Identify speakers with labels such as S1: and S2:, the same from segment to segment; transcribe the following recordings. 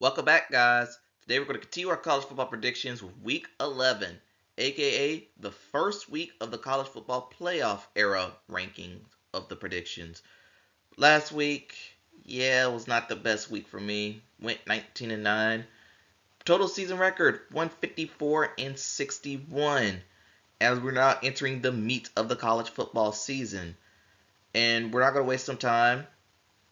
S1: Welcome back, guys. Today we're going to continue our college football predictions with Week 11, aka the first week of the college football playoff era ranking of the predictions. Last week, it was not the best week for me. Went 19 and 9. Total season record 154 and 61. As we're now entering the meat of the college football season, and we're not going to waste some time.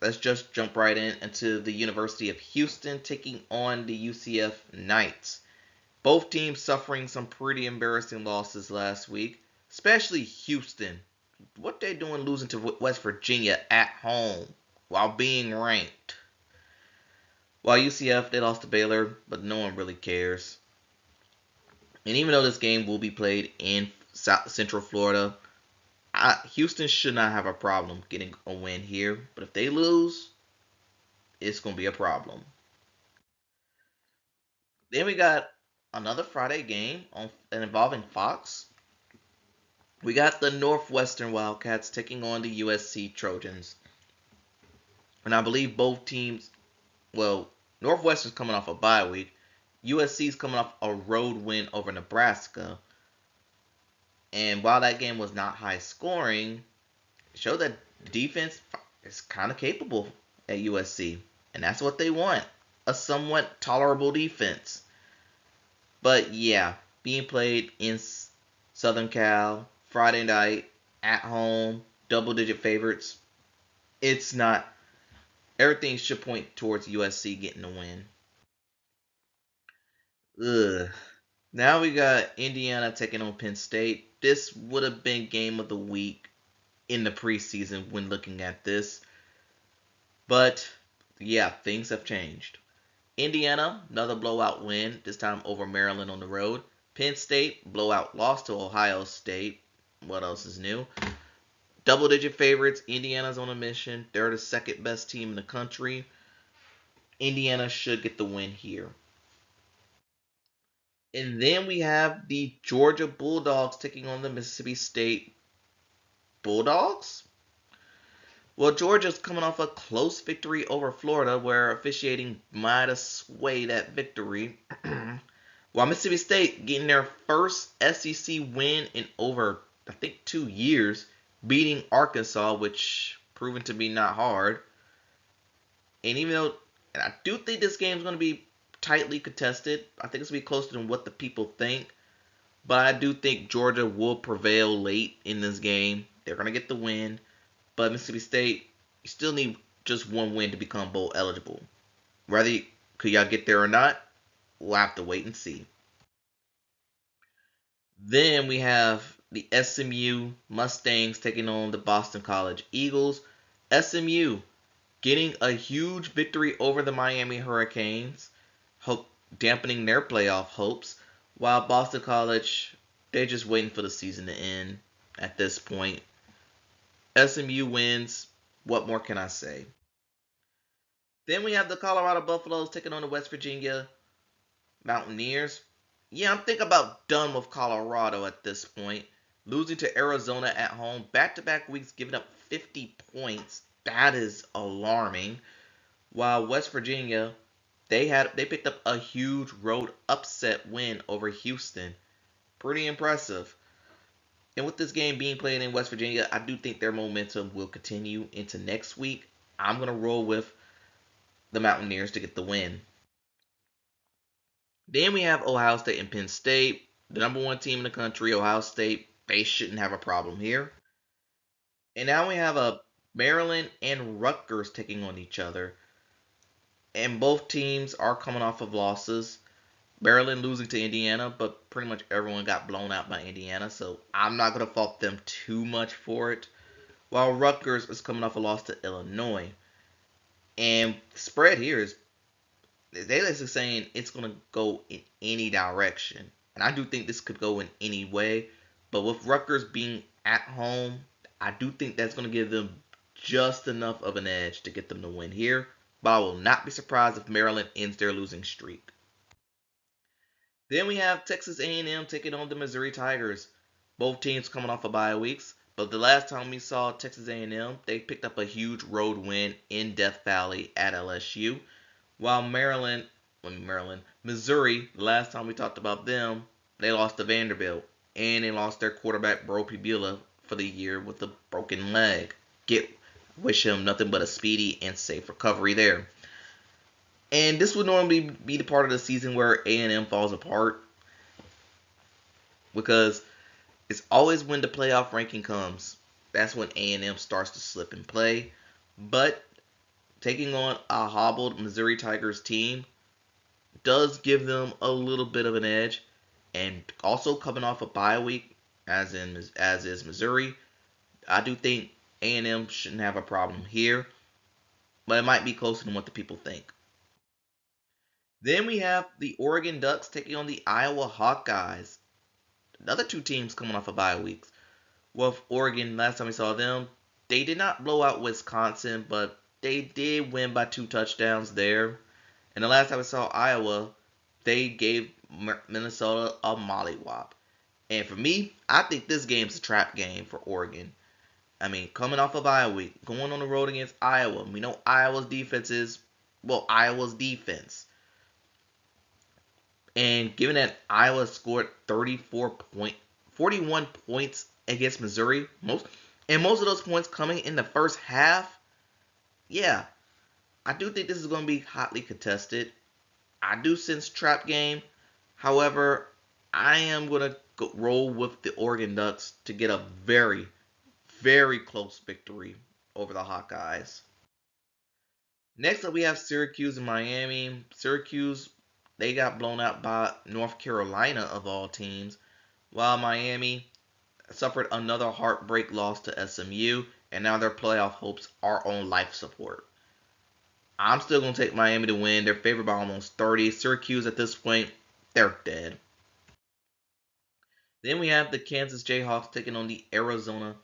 S1: Let's just jump right into the University of Houston taking on the UCF Knights. Both teams suffering some pretty embarrassing losses last week, especially Houston. What they doing losing to West Virginia at home while being ranked? While UCF they lost to Baylor, but no one really cares. And even though this game will be played in Central Florida, Houston should not have a problem getting a win here. But if they lose, it's going to be a problem. Then we got another Friday game involving Fox. We got the Northwestern Wildcats taking on the USC Trojans. And I believe both teams, well, Northwestern's coming off a bye week. USC's coming off a road win over Nebraska. And while that game was not high scoring, it showed that defense is kind of capable at USC. And that's what they want, a somewhat tolerable defense. But yeah, being played in Southern Cal, Friday night, at home, double-digit favorites. It's not. Everything should point towards USC getting the win. Ugh. Now we got Indiana taking on Penn State. This would have been game of the week in the preseason when looking at this. But yeah, things have changed. Indiana, another blowout win, this time over Maryland on the road. Penn State, blowout loss to Ohio State. What else is new? Double digit favorites. Indiana's on a mission. They're the second best team in the country. Indiana should get the win here. And then we have the Georgia Bulldogs taking on the Mississippi State Bulldogs. Well, Georgia's coming off a close victory over Florida, where officiating might have swayed that victory. While Mississippi State getting their first SEC win in over, I think, 2 years, beating Arkansas, which proven to be not hard. And even though, and I do think this game is going to be tightly contested, I think it's going to be closer than what the people think. But I do think Georgia will prevail late in this game. They're going to get the win. But Mississippi State, you still need just one win to become bowl eligible. Whether could y'all get there or not, we'll have to wait and see. Then we have the SMU Mustangs taking on the Boston College Eagles. SMU getting a huge victory over the Miami Hurricanes, dampening their playoff hopes, while Boston College, they're just waiting for the season to end at this point. SMU wins. What more can I say? Then we have the Colorado Buffaloes taking on the West Virginia Mountaineers. Yeah, I'm thinking about done with Colorado at this point. Losing to Arizona at home, back-to-back weeks giving up 50 points. That is alarming. While West Virginia, they picked up a huge road upset win over Houston. Pretty impressive. And with this game being played in West Virginia, I do think their momentum will continue into next week. I'm going to roll with the Mountaineers to get the win. Then we have Ohio State and Penn State. The number one team in the country, Ohio State, they shouldn't have a problem here. And now we have a Maryland and Rutgers taking on each other. And both teams are coming off of losses. Maryland losing to Indiana, but pretty much everyone got blown out by Indiana, so I'm not going to fault them too much for it. While Rutgers is coming off a loss to Illinois. And the spread here is, they basically saying it's going to go in any direction. And I do think this could go in any way. But with Rutgers being at home, I do think that's going to give them just enough of an edge to get them to win here. But I will not be surprised if Maryland ends their losing streak. Then we have Texas A&M taking on the Missouri Tigers. Both teams coming off of bye weeks. But the last time we saw Texas A&M, they picked up a huge road win in Death Valley at LSU. While Maryland, Maryland. Missouri, the last time we talked about them, they lost to Vanderbilt. And they lost their quarterback, Bro Pibula, for the year with a broken leg. Wish him nothing but a speedy and safe recovery there. And this would normally be the part of the season where A&M falls apart, because it's always when the playoff ranking comes, that's when A&M starts to slip and play. But taking on a hobbled Missouri Tigers team does give them a little bit of an edge. And also coming off a bye week, as is Missouri, I do think A&M shouldn't have a problem here, but it might be closer than what the people think. Then we have the Oregon Ducks taking on the Iowa Hawkeyes. Another two teams coming off of bye weeks. Well, Oregon, last time we saw them, they did not blow out Wisconsin, but they did win by 2 touchdowns there. And the last time we saw Iowa, they gave Minnesota a mollywop. And for me, I think this game's a trap game for Oregon. I mean, coming off of bye week, going on the road against Iowa. We know Iowa's defense is, well, Iowa's defense. And given that Iowa scored 41 points against Missouri, most of those points coming in the first half, yeah, I do think this is going to be hotly contested. I do sense trap game. However, I am going to roll with the Oregon Ducks to get a very, very close victory over the Hawkeyes. Next up, we have Syracuse and Miami. Syracuse, they got blown out by North Carolina, of all teams, while Miami suffered another heartbreak loss to SMU, and now their playoff hopes are on life support. I'm still going to take Miami to win. They're favored by almost 30. Syracuse, at this point, they're dead. Then we have the Kansas Jayhawks taking on the Arizona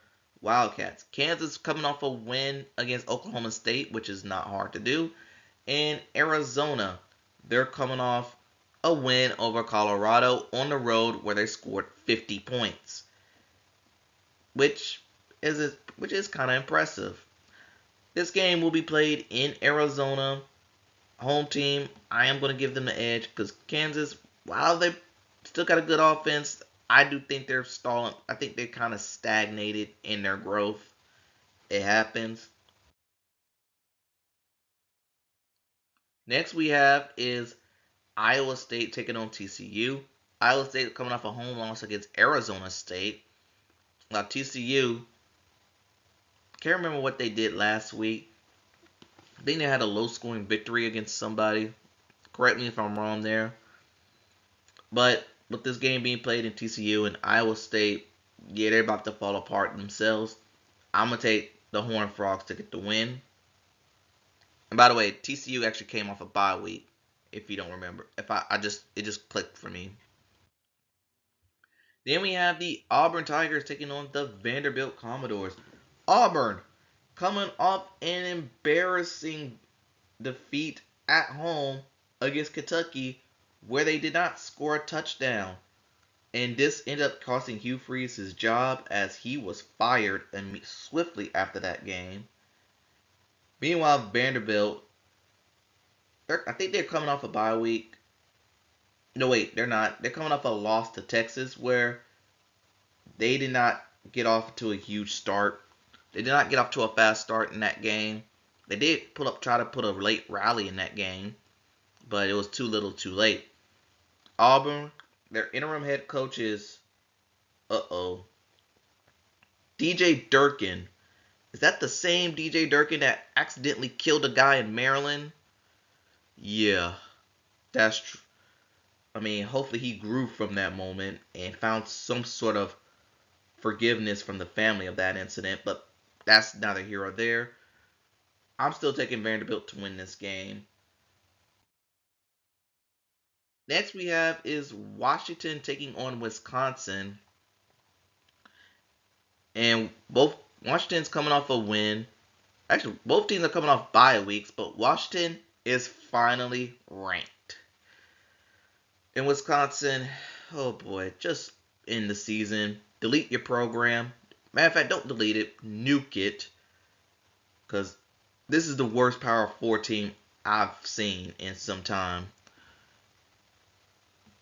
S1: Wildcats. Kansas coming off a win against Oklahoma State, which is not hard to do. And Arizona, they're coming off a win over Colorado on the road where they scored 50 points, which is kind of impressive. This game will be played in Arizona. Home team, I am going to give them the edge because Kansas, while they still got a good offense, I do think they're stalling. I think they kind of stagnated in their growth. It happens. Next we have is Iowa State taking on TCU. Iowa State coming off a home loss against Arizona State. Now TCU, can't remember what they did last week. I think they had a low-scoring victory against somebody. Correct me if I'm wrong there. But with this game being played in TCU and Iowa State, yeah, they're about to fall apart themselves. I'm going to take the Horned Frogs to get the win. And by the way, TCU actually came off a bye week, if you don't remember. It just clicked for me. Then we have the Auburn Tigers taking on the Vanderbilt Commodores. Auburn coming off an embarrassing defeat at home against Kentucky, where they did not score a touchdown. And this ended up costing Hugh Freeze his job, as he was fired swiftly after that game. Meanwhile, Vanderbilt, I think they're coming off a bye week. No, wait, they're not. They're coming off a loss to Texas, where they did not get off to a huge start. They did not get off to a fast start in that game. They did try to put a late rally in that game, but it was too little too late. Auburn, their interim head coach is, DJ Durkin. Is that the same DJ Durkin that accidentally killed a guy in Maryland? Yeah, that's true. I mean, hopefully he grew from that moment and found some sort of forgiveness from the family of that incident, but that's neither here or there. I'm still taking Vanderbilt to win this game. Next we have is Washington taking on Wisconsin. And both Washington's coming off a win. Actually, both teams are coming off bye weeks, but Washington is finally ranked. In Wisconsin, oh boy, just end the season. Delete your program. Matter of fact, don't delete it. Nuke it. Because this is the worst Power 4 team I've seen in some time.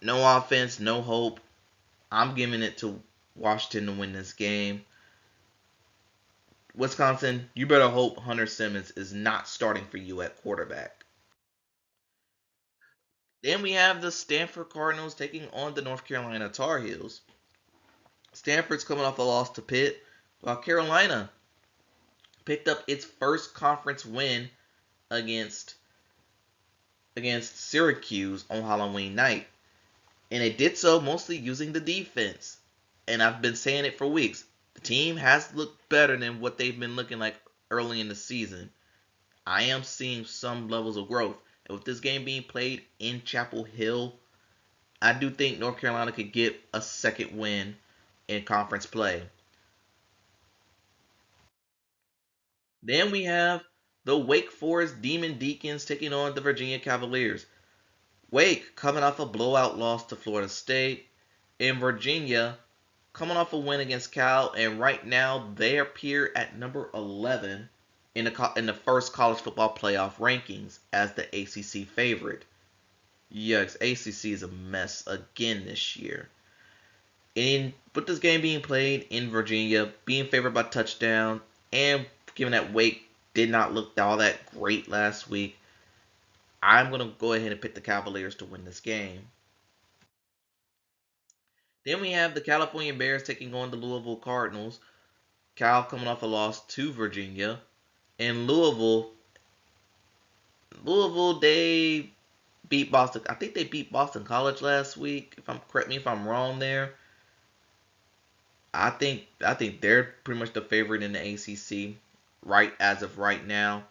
S1: No offense, no hope. I'm giving it to Washington to win this game. Wisconsin, you better hope Hunter Simmons is not starting for you at quarterback. Then we have the Stanford Cardinals taking on the North Carolina Tar Heels. Stanford's coming off a loss to Pitt, while Carolina picked up its first conference win against Syracuse on Halloween night. And they did so mostly using the defense. And I've been saying it for weeks. The team has looked better than what they've been looking like early in the season. I am seeing some levels of growth. And with this game being played in Chapel Hill, I do think North Carolina could get a second win in conference play. Then we have the Wake Forest Demon Deacons taking on the Virginia Cavaliers. Wake coming off a blowout loss to Florida State. In Virginia, coming off a win against Cal, and right now they appear at number 11 in the first college football playoff rankings as the ACC favorite. Yes, ACC is a mess again this year. With this game being played in Virginia, being favored by touchdown, and given that Wake did not look all that great last week, I'm going to go ahead and pick the Cavaliers to win this game. Then we have the California Bears taking on the Louisville Cardinals. Cal coming off a loss to Virginia. And Louisville, they beat Boston. I think they beat Boston College last week. Correct me if I'm wrong there. I think they're pretty much the favorite in the ACC right as of right now.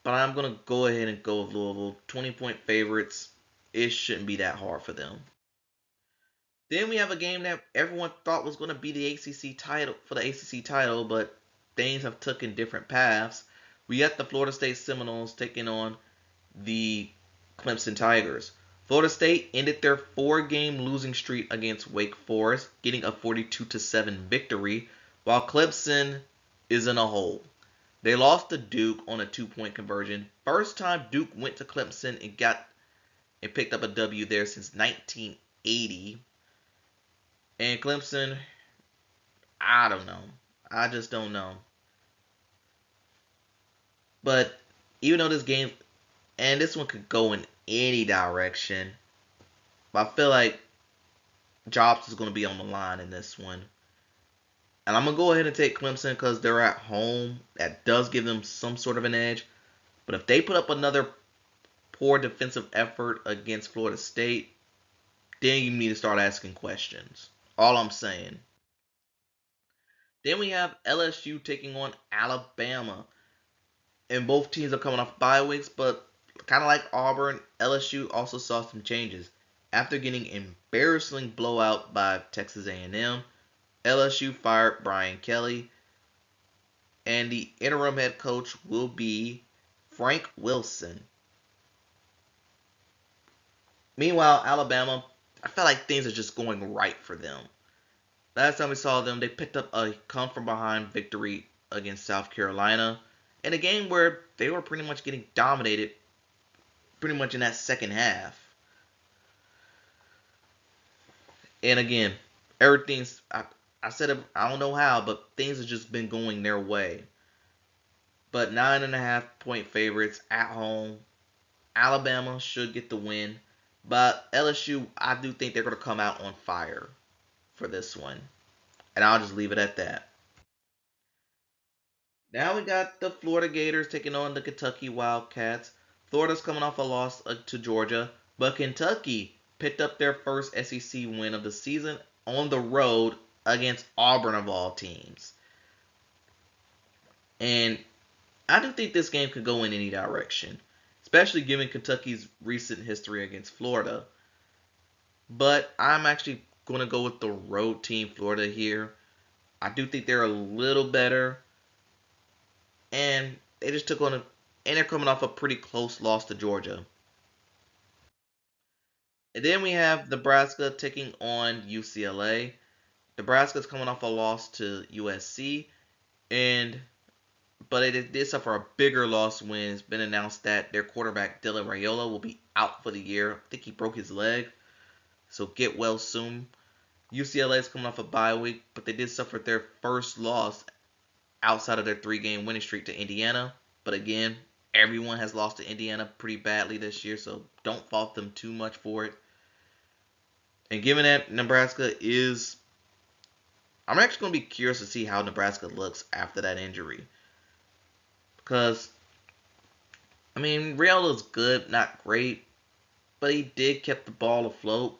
S1: But I'm gonna go ahead and go with Louisville. 20-point favorites. It shouldn't be that hard for them. Then we have a game that everyone thought was going to be the ACC title for the ACC title, but things have taken different paths. We got the Florida State Seminoles taking on the Clemson Tigers. Florida State ended their 4-game losing streak against Wake Forest, getting a 42-7 victory, while Clemson is in a hole. They lost to Duke on a 2-point conversion. First time Duke went to Clemson and picked up a W there since 1980. And Clemson, I don't know. I just don't know. But even though this game, and this one could go in any direction, but I feel like Jobs is going to be on the line in this one. And I'm going to go ahead and take Clemson because they're at home. That does give them some sort of an edge. But if they put up another poor defensive effort against Florida State, then you need to start asking questions. All I'm saying. Then we have LSU taking on Alabama. And both teams are coming off bye weeks, but kind of like Auburn, LSU also saw some changes. After getting embarrassing blowout by Texas A&M, LSU fired Brian Kelly, and the interim head coach will be Frank Wilson. Meanwhile, Alabama, I felt like things are just going right for them. Last time we saw them, they picked up a come-from-behind victory against South Carolina in a game where they were pretty much getting dominated pretty much in that second half. And again, everything's, I said it, I don't know how, but things have just been going their way. But 9.5-point favorites at home. Alabama should get the win. But LSU, I do think they're going to come out on fire for this one. And I'll just leave it at that. Now we got the Florida Gators taking on the Kentucky Wildcats. Florida's coming off a loss to Georgia, but Kentucky picked up their first SEC win of the season on the road against Auburn of all teams. And I do think this game could go in any direction, especially given Kentucky's recent history against Florida. But I'm actually going to go with the road team, Florida, here. I do think they're a little better. And they just took on and they're coming off a pretty close loss to Georgia. And then we have Nebraska taking on UCLA. Nebraska's coming off a loss to USC, but it did suffer a bigger loss when it's been announced that their quarterback Dylan Raiola will be out for the year. I think he broke his leg. So get well soon. UCLA is coming off a bye week, but they did suffer their first loss outside of their 3-game winning streak to Indiana. But again, everyone has lost to Indiana pretty badly this year, so don't fault them too much for it. And given that Nebraska is, I'm actually going to be curious to see how Nebraska looks after that injury. Because, I mean, Real is good, not great, but he did keep the ball afloat.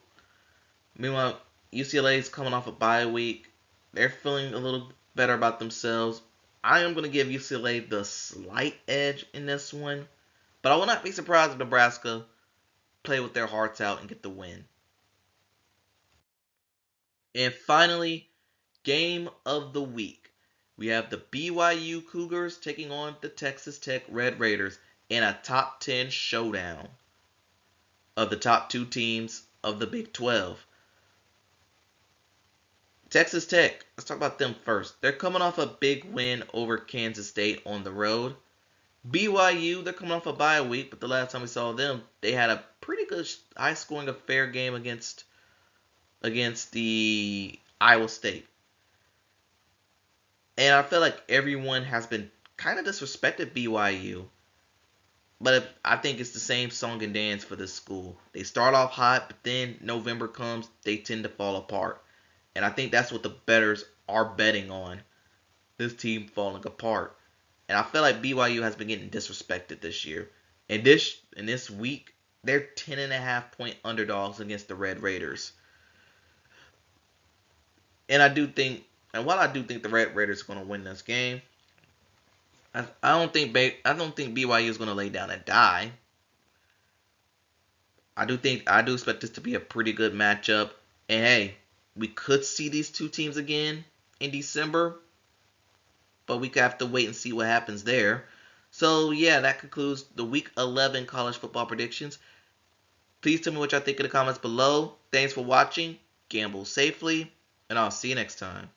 S1: Meanwhile, UCLA is coming off a bye week. They're feeling a little better about themselves. I am going to give UCLA the slight edge in this one, but I will not be surprised if Nebraska play with their hearts out and get the win. And finally, game of the week. We have the BYU Cougars taking on the Texas Tech Red Raiders in a top 10 showdown of the top two teams of the Big 12. Texas Tech, let's talk about them first. They're coming off a big win over Kansas State on the road. BYU, they're coming off a bye week, but the last time we saw them, they had a pretty good high-scoring affair game against the Iowa State. And I feel like everyone has been kind of disrespected BYU. But I think it's the same song and dance for this school. They start off hot, but then November comes, they tend to fall apart. And I think that's what the bettors are betting on. This team falling apart. And I feel like BYU has been getting disrespected this year. And this week, they're 10.5-point underdogs against the Red Raiders. And while I do think the Red Raiders are going to win this game, I don't think BYU is going to lay down and die. I do expect this to be a pretty good matchup. And hey, we could see these two teams again in December, but we have to wait and see what happens there. So yeah, that concludes the Week 11 college football predictions. Please tell me what y'all think in the comments below. Thanks for watching. Gamble safely, and I'll see you next time.